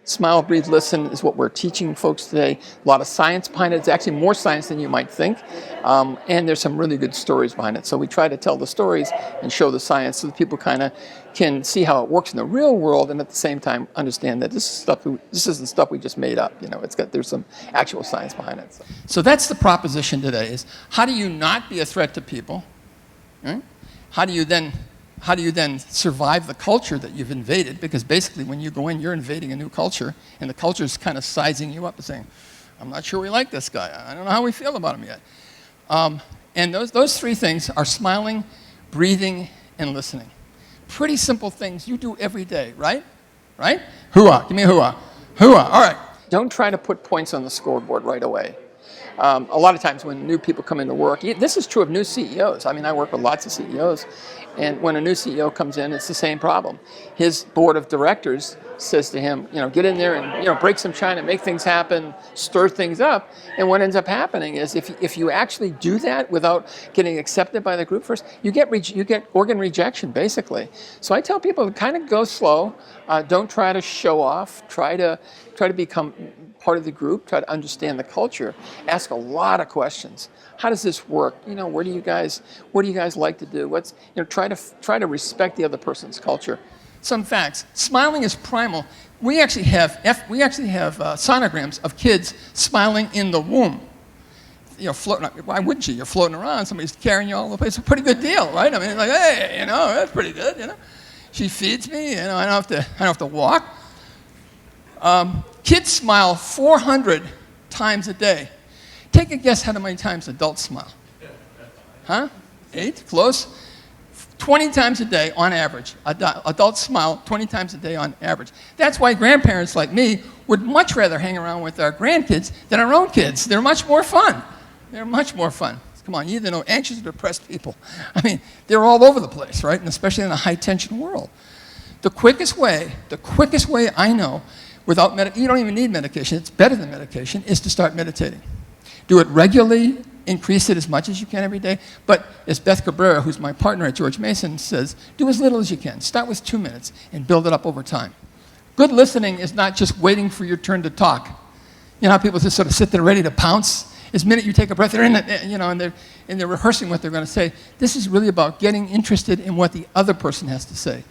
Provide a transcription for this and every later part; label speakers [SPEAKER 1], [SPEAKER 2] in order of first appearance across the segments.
[SPEAKER 1] Smile, breathe, listen is what we're teaching folks today. A lot of science behind it. It's actually more science than you might think. And there's some really good stories behind it. So we try to tell the stories and show the science so that people kind of can see how it works in the real world, and at the same time understand that this isn't stuff we just made up. There's some actual science behind it. So that's the proposition today: is how do you not be a threat to people? Right? How do you then survive the culture that you've invaded? Because basically when you go in, you're invading a new culture, and the culture is kind of sizing you up and saying, I'm not sure we like this guy. I don't know how we feel about him yet. And those three things are smiling, breathing, and listening. Pretty simple things you do every day, right? Right? Hoo-ah. Give me a hoo-ah. Hoo-ah. All right. Don't try to put points on the scoreboard right away. A lot of times when new people come into work, this is true of new CEOs. I mean, I work with lots of CEOs, and when a new CEO comes in, it's the same problem. His board of directors says to him, get in there and break some china, make things happen, stir things up. And what ends up happening is if you actually do that without getting accepted by the group first, you get organ rejection, basically. So I tell people to kind of go slow. Don't try to show off. Try to become part of the group. Try to understand the culture. Ask a lot of questions. How does this work? What do you guys like to do? Try to respect the other person's culture. Some facts. Smiling is primal. We actually have sonograms of kids smiling in the womb. Floating. Why wouldn't you? You're floating around. Somebody's carrying you all over the place. It's a pretty good deal, right? I mean, it's like, hey, that's pretty good. She feeds me. I don't have to walk. Kids smile 400 times a day. Take a guess how many times adults smile. Huh? 8? Close. 20 times a day on average. Adults smile 20 times a day on average. That's why grandparents like me would much rather hang around with our grandkids than our own kids. They're much more fun. Come on, you either know anxious or depressed people. I mean, they're all over the place, right? And especially in a high-tension world. The quickest way I know, you don't even need medication, it's better than medication, is to start meditating. Do it regularly, increase it as much as you can every day. But as Beth Cabrera, who's my partner at George Mason, says, do as little as you can. Start with 2 minutes and build it up over time. Good listening is not just waiting for your turn to talk. You know how people just sort of sit there ready to pounce? As minute you take a breath, they're in it, and they're rehearsing what they're going to say. This is really about getting interested in what the other person has to say.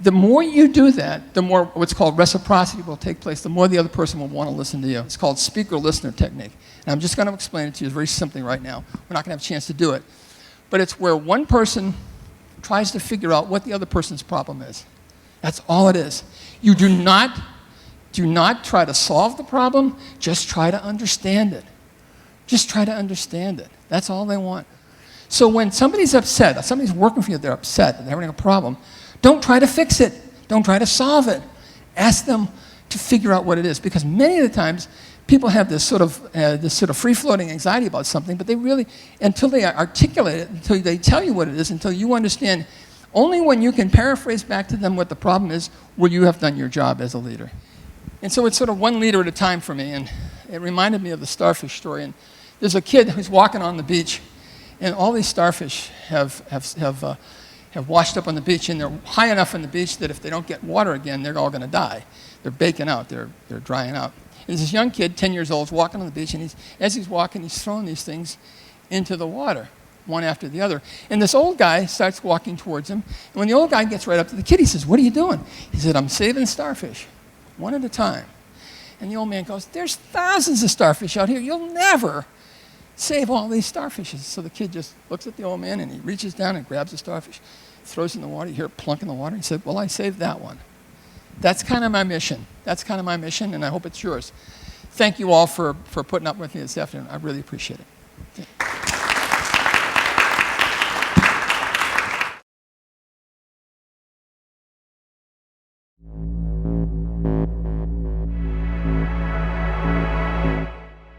[SPEAKER 1] The more you do that, the more what's called reciprocity will take place, the more the other person will want to listen to you. It's called speaker-listener technique. And I'm just going to explain it to you very simply right now. We're not going to have a chance to do it. But it's where one person tries to figure out what the other person's problem is. That's all it is. You do not try to solve the problem, just try to understand it. Just try to understand it. That's all they want. So when somebody's upset, somebody's working for you, they're upset, they're having a problem, don't try to fix it. Don't try to solve it. Ask them to figure out what it is, because many of the times people have this sort of free-floating anxiety about something, but they really, until they articulate it, until they tell you what it is, until you understand, only when you can paraphrase back to them what the problem is will you have done your job as a leader. And so it's sort of one leader at a time for me, and it reminded me of the starfish story. And there's a kid who's walking on the beach, and all these starfish have washed up on the beach, and they're high enough on the beach that if they don't get water again, they're all going to die. They're baking out. They're drying out. And there's this young kid, 10 years old, is walking on the beach, and as he's walking, he's throwing these things into the water, one after the other. And this old guy starts walking towards him, and when the old guy gets right up to the kid, he says, "What are you doing?" He said, "I'm saving starfish, one at a time." And the old man goes, "There's thousands of starfish out here. You'll never save all these starfishes." So the kid just looks at the old man, and he reaches down and grabs the starfish, throws it in the water. You hear it plunk in the water. He said, "Well, I saved that one." That's kind of my mission. And I hope it's yours. Thank you all for putting up with me this afternoon. I really appreciate it.